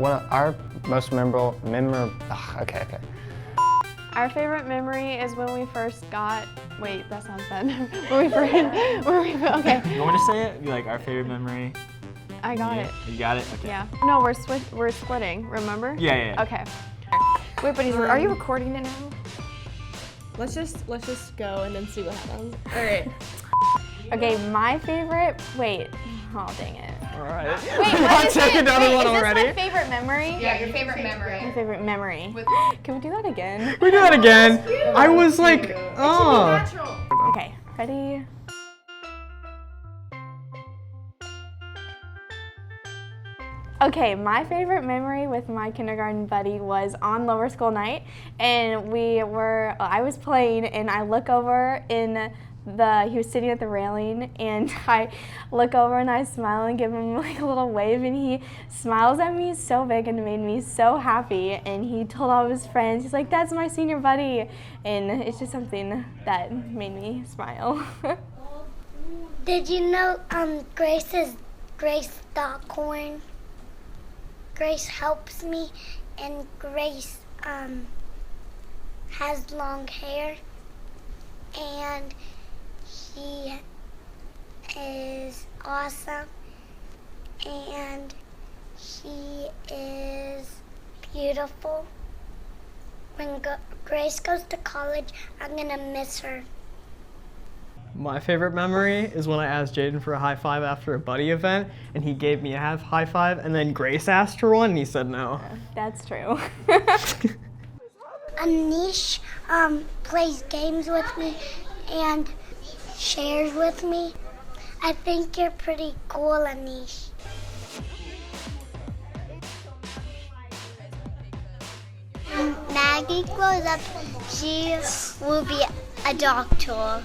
Our most memorable, okay. Our favorite memory is when we first got, wait, that sounds bad. Okay. You want me to say it? Be like our favorite memory? I got it. You got it? Okay. Yeah. No, we're splitting, remember? Yeah. Okay. Wait, but are you recording it now? Let's just go and then see what happens. All right. Okay, my favorite, wait, oh dang it. All right. Wait, I'm checking down the one already. Is this my favorite memory? Yeah, your favorite memory. My favorite memory. Can we do that again? We do that again. I was like, oh. Okay, ready? Okay, my favorite memory with my kindergarten buddy was on lower school night, and I was playing, and I look over he was sitting at the railing, and I look over and I smile and give him like a little wave, and he smiles at me so big and made me so happy, and he told all of his friends, he's like, that's my senior buddy, and it's just something that made me smile. Did you know Grace is Grace Stockhorn? Grace helps me, and Grace has long hair, and she is awesome, and she is beautiful. When Grace goes to college, I'm gonna miss her. My favorite memory is when I asked Jaden for a high five after a buddy event, and he gave me a high five, and then Grace asked for one, and he said no. That's true. Anish plays games with me and shares with me. I think you're pretty cool, Anish. When Maggie grows up, she will be a doctor.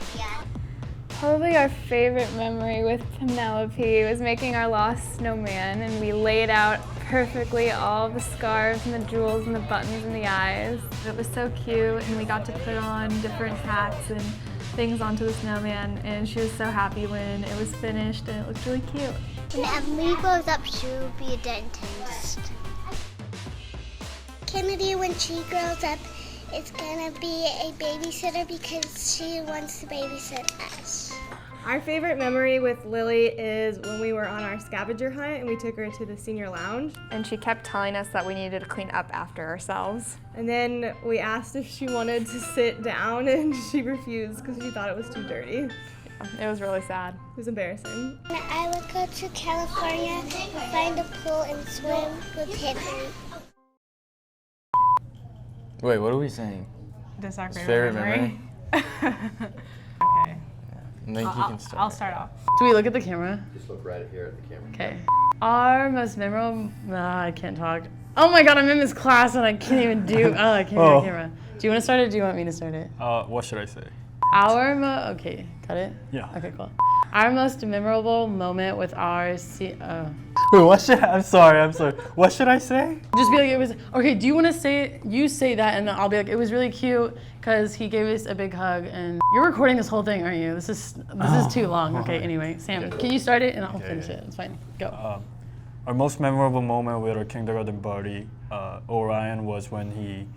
Probably our favorite memory with Penelope was making our lost snowman, and we laid out perfectly all the scarves and the jewels and the buttons and the eyes. It was so cute, and we got to put on different hats and things onto the snowman, and she was so happy when it was finished, and it looked really cute. When Emily grows up, she will be a dentist. Kennedy, when she grows up, is gonna be a babysitter because she wants to babysit us. Our favorite memory with Lily is when we were on our scavenger hunt and we took her to the senior lounge. And she kept telling us that we needed to clean up after ourselves. And then we asked if she wanted to sit down, and she refused because she thought it was too dirty. It was really sad. It was embarrassing. When I would go to California, find a pool and swim with Tiffany. Wait, what are we saying? That's our Favorite memory. Okay. And then you can start. I'll start off. Do we look at the camera? Just look right here at the camera. Okay. Our most memorable. I can't talk. Oh my god, I'm in this class and I can't even do. Oh, I can't do the camera. Do you want to start it? Or do you want me to start it? What should I say? Okay, got it. Yeah. Okay, cool. Our most memorable moment with our. Wait, what should I'm sorry. What should I say? Just be like, it was, okay, do you want to say it? You say that and then I'll be like, it was really cute because he gave us a big hug, and you're recording this whole thing, aren't you? This is too long. Okay, anyway, Sam, can you start it and I'll finish it? It's fine. Go. Our most memorable moment with our kindergarten buddy, Orion, was when he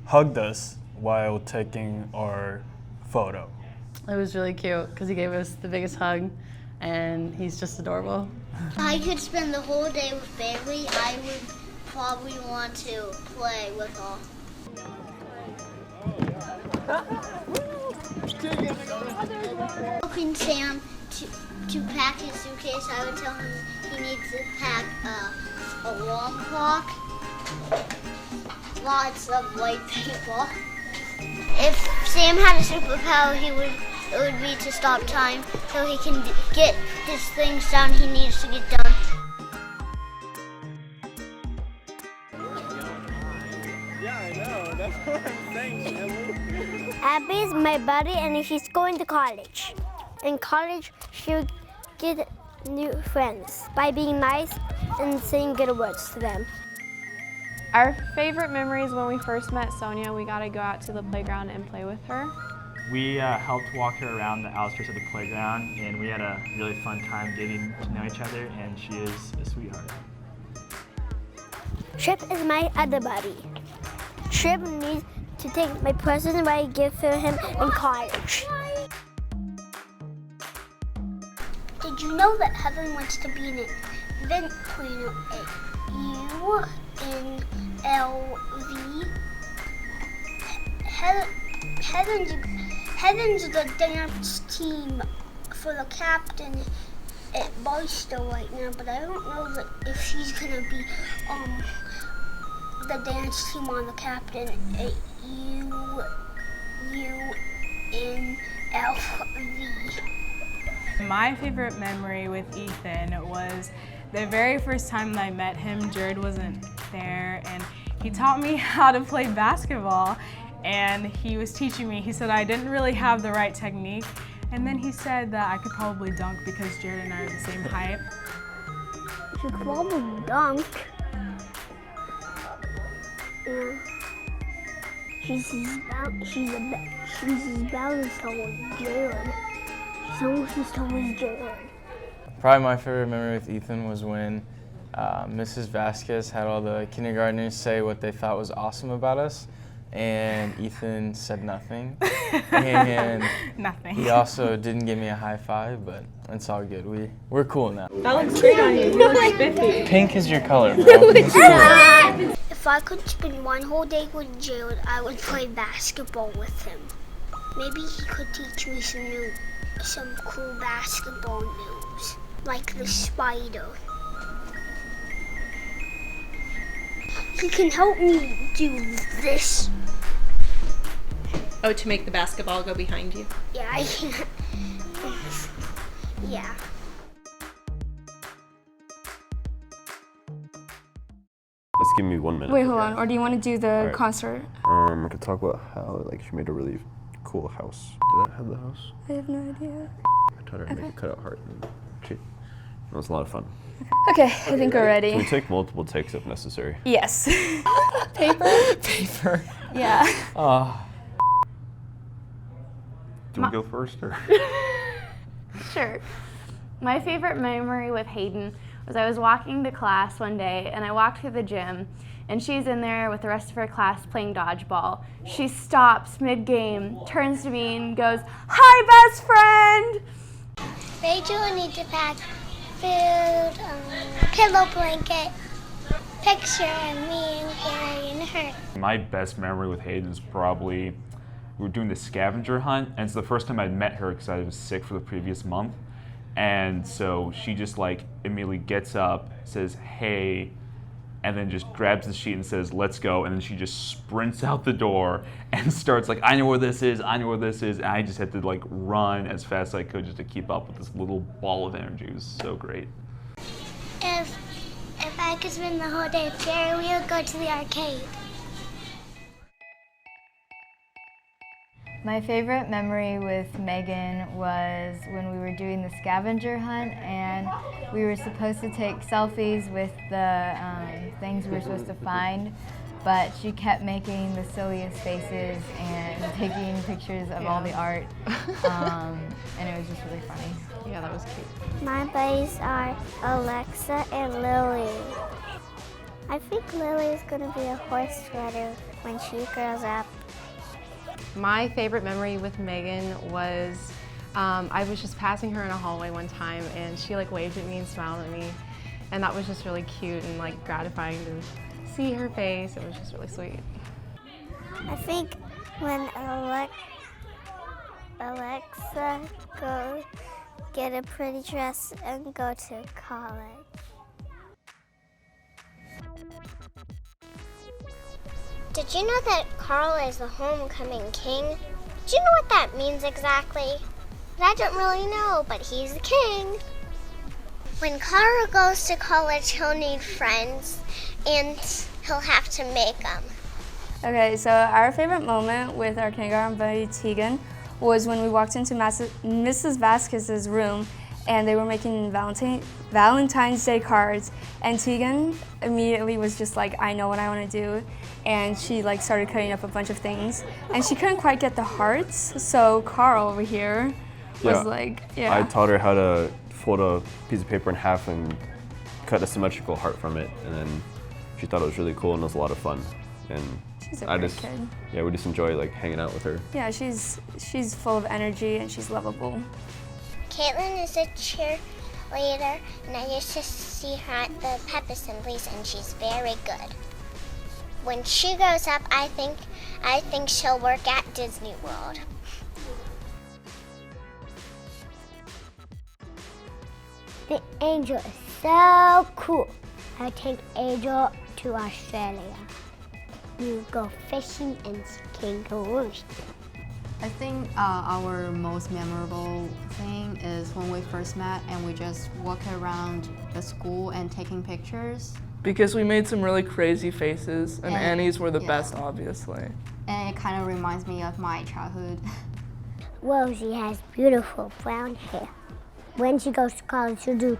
hugged us while taking our photo. It was really cute because he gave us the biggest hug, and he's just adorable. I could spend the whole day with Bailey. I would probably want to play with her. Helping Sam to pack his suitcase, I would tell him he needs to pack a wall clock, lots of white paper. If Sam had a superpower, it would be to stop time so he can get his things done he needs to get done. Yeah, I know. That's what I'm saying, Shelly. Abby is my buddy, and she's going to college. In college, she'll get new friends by being nice and saying good words to them. Our favorite memories when we first met Sonia, we got to go out to the playground and play with her. We helped walk her around the outskirts of the playground, and we had a really fun time getting to know each other, and she is a sweetheart. Trip is my other buddy. Trip needs to take my present I give for him in college. Did you know that Heaven wants to be an event planner at UNLV? Heaven's the dance team for the captain at Barstow right now, but I don't know that if she's gonna be the dance team on the captain at UNLV. My favorite memory with Ethan was the very first time that I met him. Jared wasn't there, and he taught me how to play basketball, and he was teaching me. He said I didn't really have the right technique, and then he said that I could probably dunk because Jared and I are the same height. You could probably dunk. Yeah. She's as tall as Jared. She's almost as tall as Jared. Probably my favorite memory with Ethan was when Mrs. Vasquez had all the kindergartners say what they thought was awesome about us, and Ethan said nothing. And Nothing. he also didn't give me a high five, but it's all good. We're cool now. That looks great on you. You look spiffy. Pink is your color, bro. It's cool. If I could spend one whole day with Jared, I would play basketball with him. Maybe he could teach me some cool basketball moves, like the spider. He can help me do this. Oh, to make the basketball go behind you? Yeah, I can. Yeah. Just give me 1 minute. Wait, hold on. Or do you want to do the Alright. concert? I could talk about how she made a really cool house. Did that have the house? I have no idea. I taught her how to make a cutout heart. And it was a lot of fun. Okay, I think we're ready. Can we take multiple takes if necessary? Yes. Paper? Paper. Yeah. Do we go first or? Sure. My favorite memory with Hayden was I was walking to class one day and I walked through the gym and she's in there with the rest of her class playing dodgeball. She stops mid-game, turns to me and goes, "Hi, best friend!" Rachel will need to pack food, pillow blanket, picture of me and Gary and her. My best memory with Hayden is probably we were doing the scavenger hunt, and it's the first time I'd met her because I was sick for the previous month. And so she just like immediately gets up, says, "Hey," and then just grabs the sheet and says, "Let's go." And then she just sprints out the door and starts like, "I know where this is, I know where this is." And I just had to like run as fast as I could just to keep up with this little ball of energy. It was so great. If I could spend the whole day with Gary, we would go to the arcade. My favorite memory with Megan was when we were doing the scavenger hunt and we were supposed to take selfies with the things we were supposed to find, but she kept making the silliest faces and taking pictures of all the art, and it was just really funny. Yeah, that was cute. My buddies are Alexa and Lily. I think Lily is going to be a horse rider when she grows up. My favorite memory with Megan was I was just passing her in a hallway one time and she like waved at me and smiled at me, and that was just really cute and like gratifying to see her face. It was just really sweet. I think when Alexa goes get a pretty dress and go to college. Did you know that Carl is the homecoming king? Do you know what that means exactly? I don't really know, but he's the king. When Carl goes to college, he'll need friends, and he'll have to make them. Okay, so our favorite moment with our kindergarten buddy Tegan was when we walked into Mrs. Vasquez's room and they were making Valentine's Day cards, and Tegan immediately was just like, "I know what I want to do," and she like started cutting up a bunch of things, and she couldn't quite get the hearts, so Carl over here was I taught her how to fold a piece of paper in half and cut a symmetrical heart from it, and then she thought it was really cool and it was a lot of fun. And She's a great kid. Yeah, we just enjoy like hanging out with her. Yeah, she's full of energy and she's lovable. Caitlin is a cheerleader, and I used to see her at the pep assemblies, and she's very good. When she grows up, I think she'll work at Disney World. The Angel is so cool. I take Angel to Australia. We go fishing and see kangaroos. I think our most memorable thing is when we first met and we just walked around the school and taking pictures. Because we made some really crazy faces, and Annie's were the best, obviously. And it kind of reminds me of my childhood. Rosie has beautiful brown hair. When she goes to college, she'll do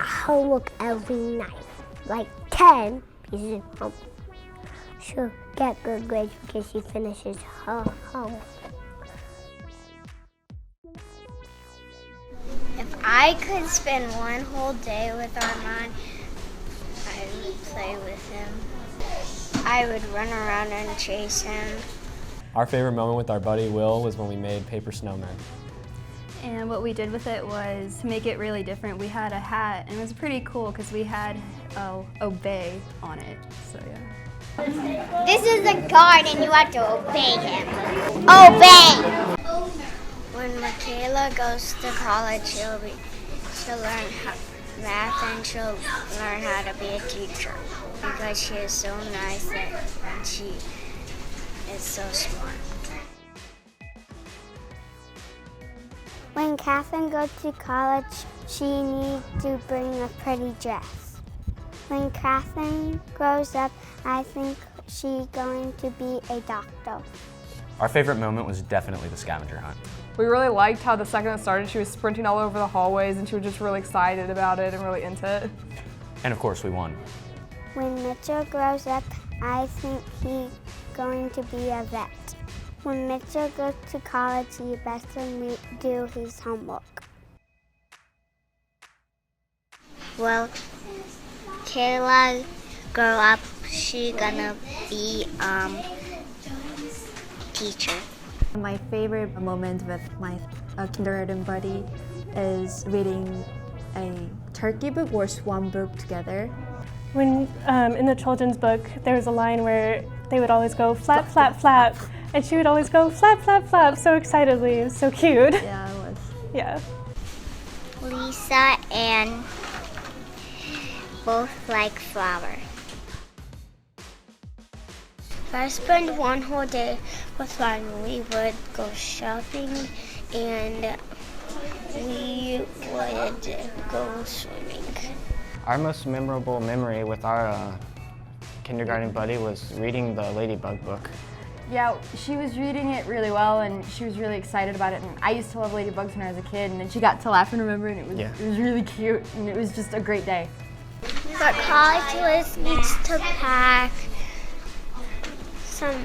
homework every night, like 10 pieces of homework. She'll get good grades because she finishes her homework. If I could spend one whole day with Armand, I would play with him. I would run around and chase him. Our favorite moment with our buddy Will was when we made paper snowmen. And what we did with it was make it really different. We had a hat, and it was pretty cool because we had obey on it, so yeah. This is a guard and you have to obey him. Obey! When Michaela goes to college, she'll learn math and she'll learn how to be a teacher because she is so nice and she is so smart. When Catherine goes to college, she needs to bring a pretty dress. When Catherine grows up, I think she's going to be a doctor. Our favorite moment was definitely the scavenger hunt. We really liked how the second it started, she was sprinting all over the hallways and she was just really excited about it and really into it. And of course, we won. When Mitchell grows up, I think he's going to be a vet. When Mitchell goes to college, he better do his homework. Well, Kayla grow up, she gonna be teacher. My favorite moment with my kindergarten buddy is reading a turkey book or swan book together. When in the children's book, there was a line where they would always go flap, flap, flap, and she would always go flap, flap, flap so excitedly. It was so cute. Yeah, it was. Yeah. Lisa and both like flowers. If I spend one whole day with Ryan, we would go shopping and we would go swimming. Our most memorable memory with our kindergarten buddy was reading the Ladybug book. Yeah, she was reading it really well and she was really excited about it, and I used to love ladybugs when I was a kid, and then she got to laugh and remember, and it was really cute, and it was just a great day. But college needs to pack some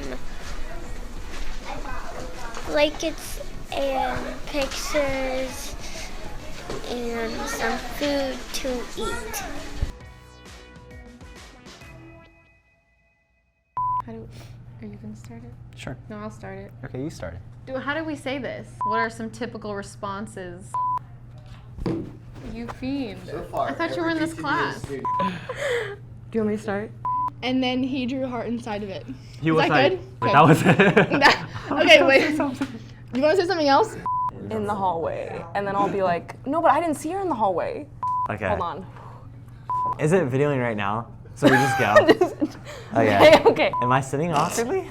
blankets and pictures and some food to eat. Are you gonna start it? Sure. No, I'll start it. Okay, you start it. How do we say this? What are some typical responses? You fiend. So far, I thought you were in this class. Do you want me to start? And then he drew a heart inside of it. He was was that like, good? that was it. Okay, wait. You want to say something else? In the hallway, and then I'll be like, no, but I didn't see her in the hallway. Okay. Hold on. Is it videoing right now? So we just go? Okay. Okay. Am I sitting awkwardly?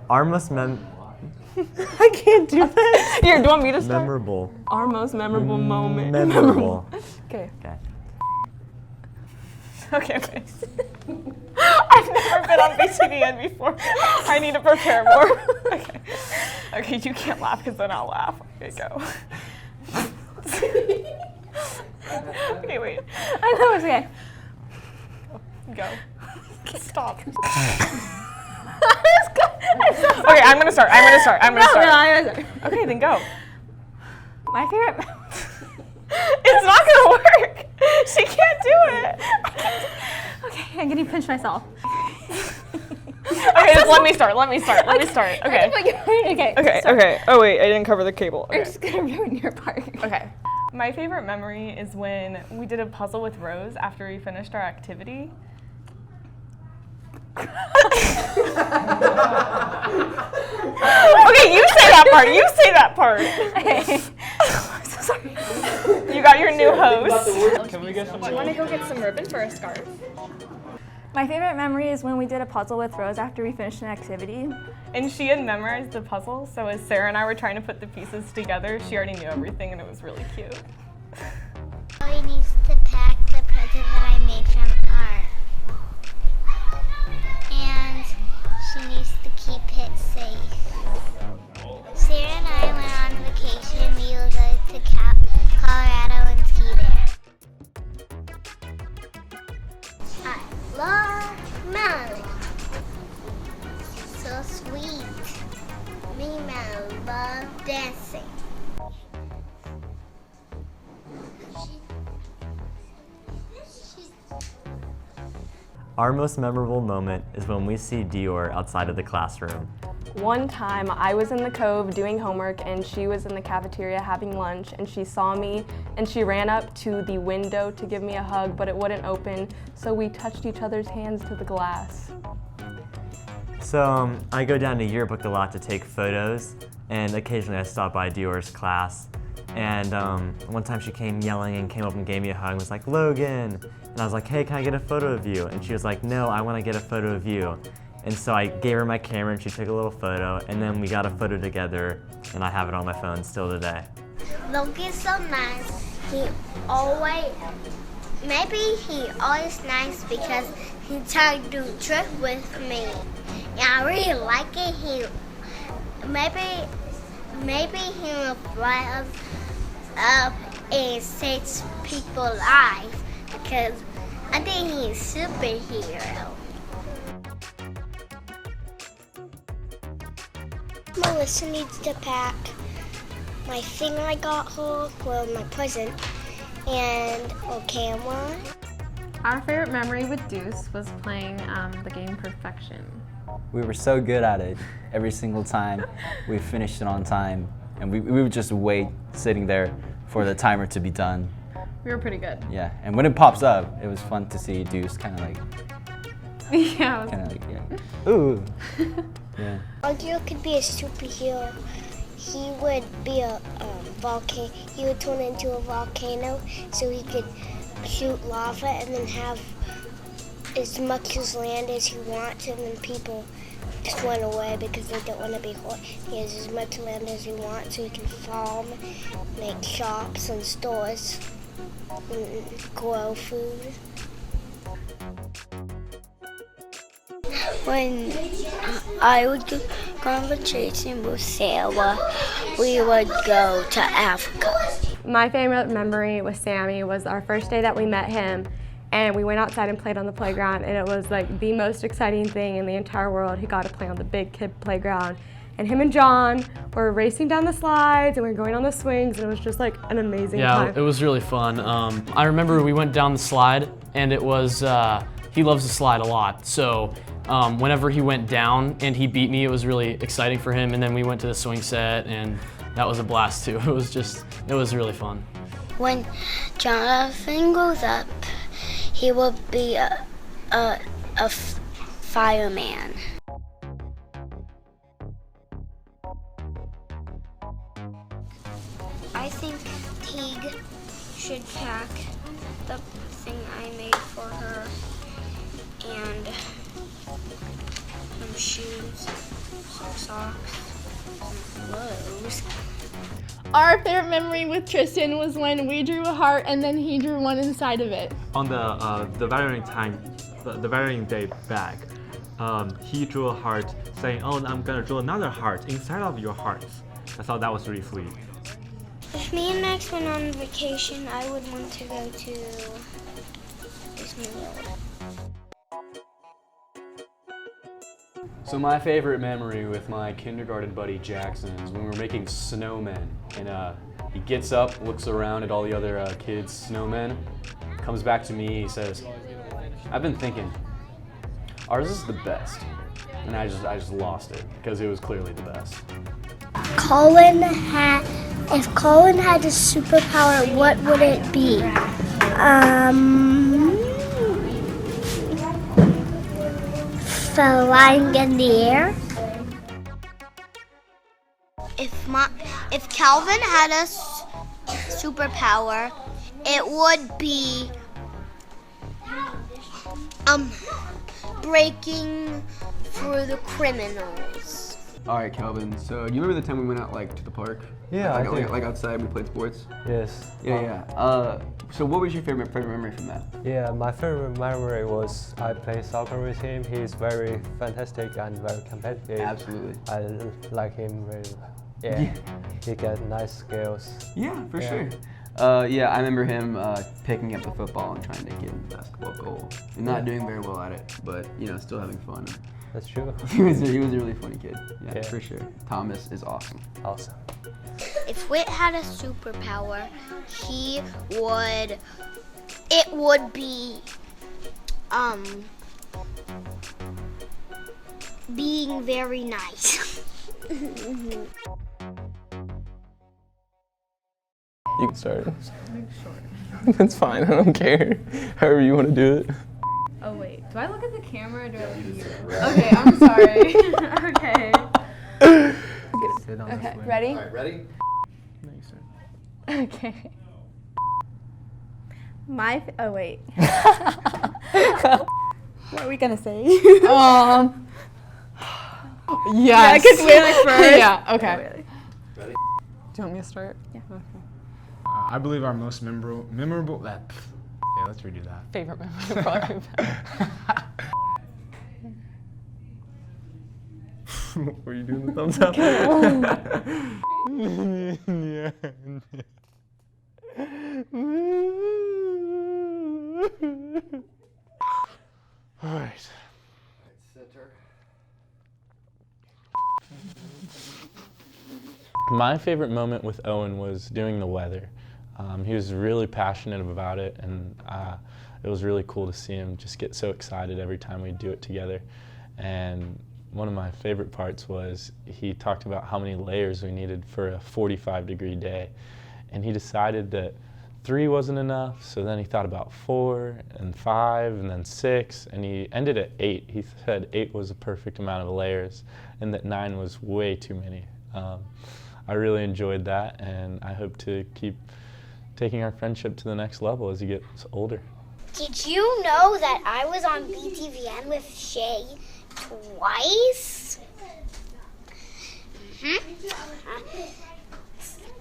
Our most I can't do that. Here, do you want me to start? memorable. Our most memorable moment. Memorable. Okay. Okay. Okay, wait. I've never been on BCDN before. I need to prepare more. Okay. Okay, you can't laugh because then I'll laugh. Okay, go. Okay, wait. I know it's okay. Go. Stop. Okay, I'm gonna start. Okay, then go. My favorite. It's not gonna work. She can't do it. I'm gonna pinch myself. Okay, just let me start. Okay. Okay. Oh wait, I didn't cover the cable. Okay. I'm just gonna ruin your part. Okay. My favorite memory is when we did a puzzle with Rose after we finished our activity. Okay, you say that part. Okay. I'm so sorry. You got your new host. Can we get some? Do you want to go get some ribbon for a scarf? My favorite memory is when we did a puzzle with Rose after we finished an activity. And she had memorized the puzzle, so as Sarah and I were trying to put the pieces together, she already knew everything, and it was really cute. Chloe needs to pack the present that I made from art. And she needs to keep it safe. Sarah and I went on vacation. We will go to Colorado and ski there. I love Melody. So sweet. Me and Melody love dancing. Our most memorable moment is when we see Dior outside of the classroom. One time I was in the Cove doing homework and she was in the cafeteria having lunch and she saw me and she ran up to the window to give me a hug, but it wouldn't open, so we touched each other's hands to the glass. So I go down to Yearbook a lot to take photos, and occasionally I stop by Dior's class. And one time she came yelling and came up and gave me a hug and was like, "Logan." And I was like, "Hey, can I get a photo of you?" And she was like, "No, I want to get a photo of you." And so I gave her my camera and she took a little photo, and then we got a photo together, and I have it on my phone still today. Logan's so nice. Maybe he always nice because he tried to do a trip with me. And I really like it. Maybe he will fly up and save people's lives because I think he's a superhero. Melissa needs to pack my thing I got her, well, my present, and a camera. Our favorite memory with Deuce was playing the game Perfection. We were so good at it. Every single time we finished it on time, and we would just wait sitting there for the timer to be done. We were pretty good. Yeah, and when it pops up, it was fun to see Deuce kind of like, yeah. Ooh. Yeah. Argyle could be a superhero. He would be a volcano. He would turn into a volcano, so he could shoot lava and then have as much as land as he wants, and then people just run away because they don't want to be hurt. He has as much land as he wants, so he can farm, make shops and stores, and grow food. When I would go on vacation with Sarah, we would go to Africa. My favorite memory with Sammy was our first day that we met him, and we went outside and played on the playground, and it was like the most exciting thing in the entire world. He got to play on the big kid playground, and him and John were racing down the slides, and we were going on the swings, and it was just like an amazing time. Yeah, it was really fun. I remember we went down the slide, and it was, he loves to slide a lot, so whenever he went down and he beat me, it was really exciting for him, and then we went to the swing set, and that was a blast too. It was really fun. When Jonathan grows up, he will be a fireman. I think Teague should pack the thing I made for her and some shoes, some socks, some clothes. Our favorite memory with Tristan was when we drew a heart and then he drew one inside of it. On the varying day back, he drew a heart saying, "Oh, I'm gonna draw another heart inside of your hearts." I thought that was really sweet. If me and Max went on vacation, I would want to go to Disney World. So my favorite memory with my kindergarten buddy Jackson is when we were making snowmen, and he gets up, looks around at all the other kids' snowmen, comes back to me, he says, "I've been thinking, Ours is the best, and I just lost it because it was clearly the best. If Colin had a superpower, what would it be? Flying in the air. If Calvin had a superpower, it would be breaking through the criminals. All right, Calvin. So, do you remember the time we went out to the park? Yeah, I do. Like outside, we played sports. Yes. Yeah. So, what was your favorite memory from that? Yeah, my favorite memory was I played soccer with him. He's very fantastic and very competitive. Absolutely. I like him very. Yeah. He got nice skills. Yeah, for sure. Yeah, I remember him picking up the football and trying to get in the basketball goal. And not doing very well at it, but still having fun. That's true. He was a really funny kid. Yeah, for sure. Thomas is awesome. Awesome. If Whit had a superpower, it would be being very nice. You can start. That's fine, I don't care. However you want to do it. Oh wait, do I look at the camera or do I look at you? Okay, I'm sorry. Okay. Okay, ready? All right, ready? Okay. Oh wait. What are we gonna say? Yes. Yeah, I could win it first. Yeah, okay. Ready? Do you want me to start? Yeah. Okay. I believe our most memorable. Yeah, let's redo that. Favorite memory, probably. Were you doing the thumbs up? All right. My favorite moment with Owen was doing the weather. He was really passionate about it, and it was really cool to see him just get so excited every time we do it together. And one of my favorite parts was he talked about how many layers we needed for a 45-degree day. And he decided that 3 wasn't enough, so then he thought about 4 and 5 and then 6, and he ended at 8. He said 8 was a perfect amount of layers and that 9 was way too many. I really enjoyed that, and I hope to keep taking our friendship to the next level as he gets older. Did you know that I was on BTVN with Shay twice?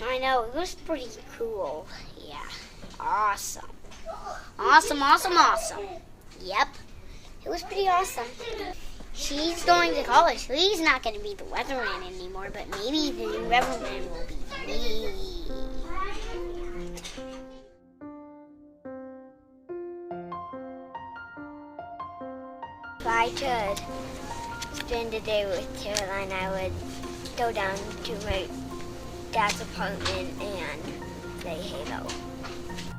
I know, it was pretty cool. Yeah, awesome. Awesome. Yep, it was pretty awesome. She's going to college, so he's not going to be the weatherman anymore, but maybe the new weatherman will be me. If I could spend a day with Caroline, I would go down to my dad's apartment and say hello.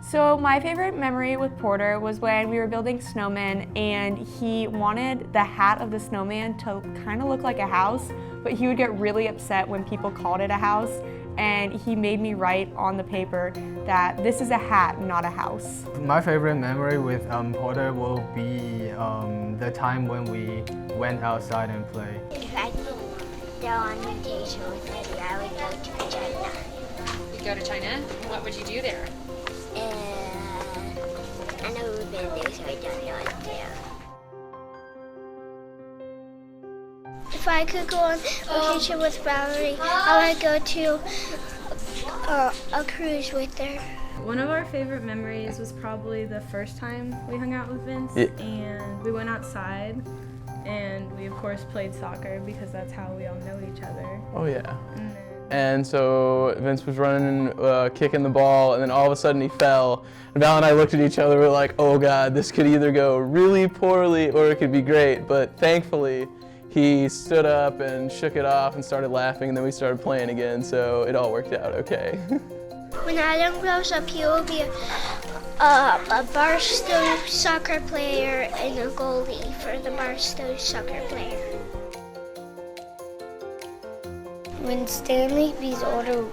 So my favorite memory with Porter was when we were building snowmen and he wanted the hat of the snowman to kind of look like a house, but he would get really upset when people called it a house, and he made me write on the paper that this is a hat, not a house. My favorite memory with Porter will be the time when we went outside and played. If I could go on vacation with Eddie, I would go to China. You'd go to China? What would you do there? I know we've been there, so I don't know what to do. If I could go on vacation with Valerie, I would go to a cruise with her. One of our favorite memories was probably the first time we hung out with Vince, and we went outside, and we of course played soccer because that's how we all know each other. Oh yeah. And so Vince was running, kicking the ball, and then all of a sudden he fell. And Val and I looked at each other, we're like, oh God, this could either go really poorly or it could be great. But thankfully, he stood up and shook it off and started laughing, and then we started playing again, so it all worked out okay. When Adam grows up, he will be a Barstow soccer player and a goalie for the Barstow soccer player. When Stanley be's older,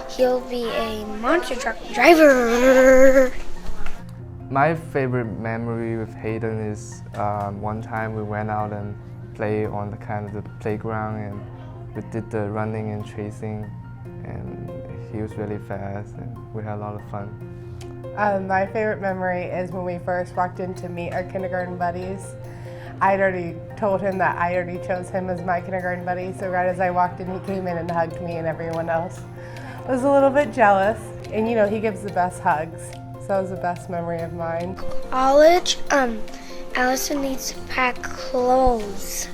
he'll be a monster truck driver. My favorite memory with Hayden is one time we went out and played on the playground, and we did the running and chasing, and he was really fast and we had a lot of fun. My favorite memory is when we first walked in to meet our kindergarten buddies. I'd already told him that I already chose him as my kindergarten buddy, so right as I walked in, he came in and hugged me, and everyone else was a little bit jealous. And you know, he gives the best hugs, so that was the best memory of mine. College, Allison needs to pack clothes.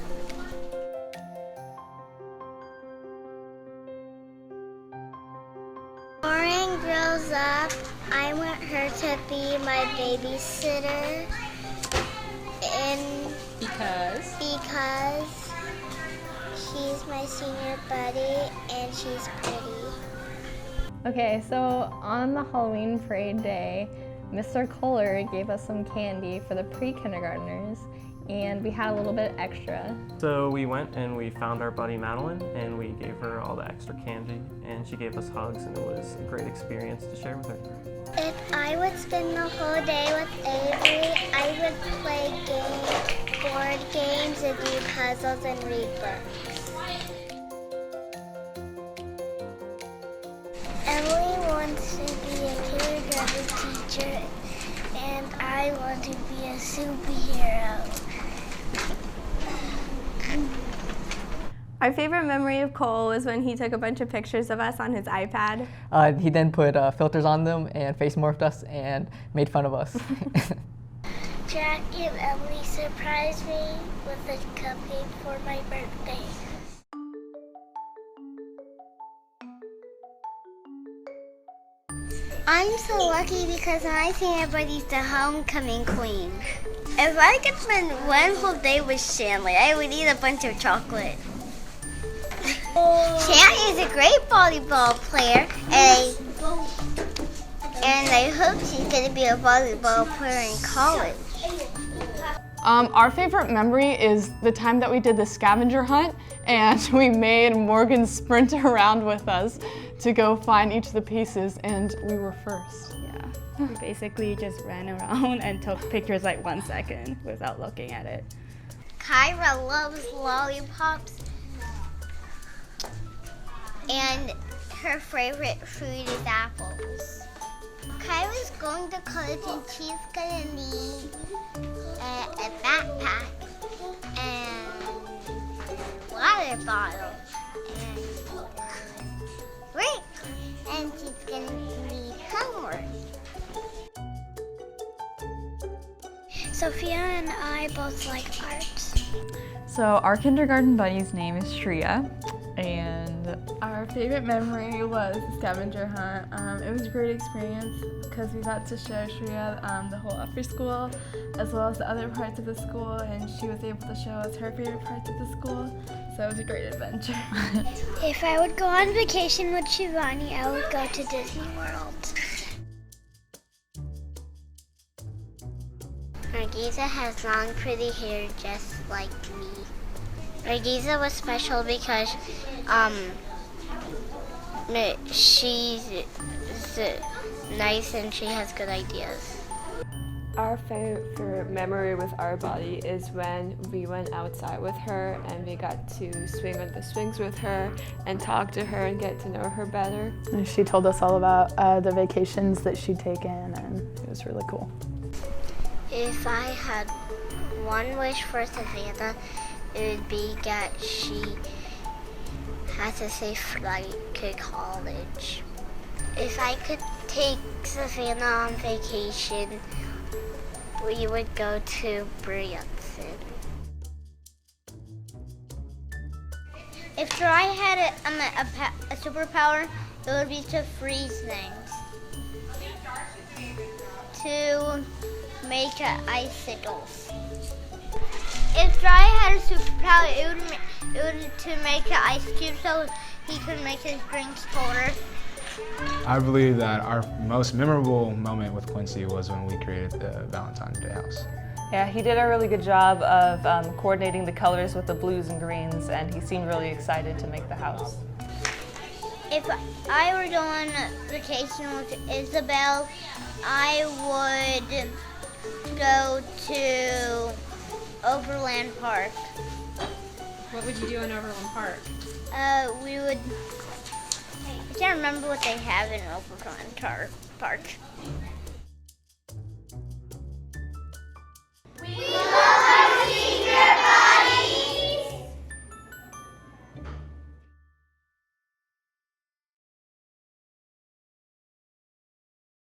Lauren grows up, I want her to be my babysitter. And because she's my senior buddy and she's pretty. Okay, so on the Halloween parade day, Mr. Kohler gave us some candy for the pre-kindergartners, and we had a little bit extra. So we went and we found our buddy Madeline, and we gave her all the extra candy, and she gave us hugs, and it was a great experience to share with her. If I would spend the whole day with Avery, I would play board games and do puzzles and read books. Emily wants to be a kindergarten teacher, and I want to be a superhero. Our favorite memory of Cole was when he took a bunch of pictures of us on his iPad. He then put filters on them and face morphed us and made fun of us. Jack and Emily surprised me with a cupcake for my birthday. I'm so lucky because my senior buddy's the homecoming queen. If I could spend one whole day with Shanley, I would eat a bunch of chocolate. Shanley is a great volleyball player, and I hope she's going to be a volleyball player in college. Our favorite memory is the time that we did the scavenger hunt and we made Morgan sprint around with us to go find each of the pieces, and we were first. Yeah, we basically just ran around and took pictures like 1 second without looking at it. Kyra loves lollipops, and her favorite fruit is apples. Kyra's going to college and she's gonna need a backpack and water bottle and she's gonna need homework. Sophia and I both like art. So our kindergarten buddy's name is Shreya, and our favorite memory was the scavenger hunt. It was a great experience because we got to show Shreya the whole upper school as well as the other parts of the school, and she was able to show us her favorite parts of the school, so it was a great adventure. If I would go on vacation with Shivani, I would go to Disney World. Nargiza has long, pretty hair just like me. Nargiza was special because she's nice and she has good ideas. Our favorite memory with our buddy is when we went outside with her and we got to swing on the swings with her and talk to her and get to know her better. And she told us all about the vacations that she'd taken, and it was really cool. If I had one wish for Savannah, it would be that she has a safe flight to college. If I could take Savannah on vacation, we would go to Branson. If Dry had a superpower, it would be to freeze things. To make icicles. If Dry had a superpower, it would to make an ice cube so he could make his drinks colder. I believe that our most memorable moment with Quincy was when we created the Valentine's Day house. Yeah, he did a really good job of coordinating the colors with the blues and greens, and he seemed really excited to make the house. If I were going on vacation with Isabel, I would go to Overland Park. What would you do in Overland Park? I can't remember what they have in Overland Park.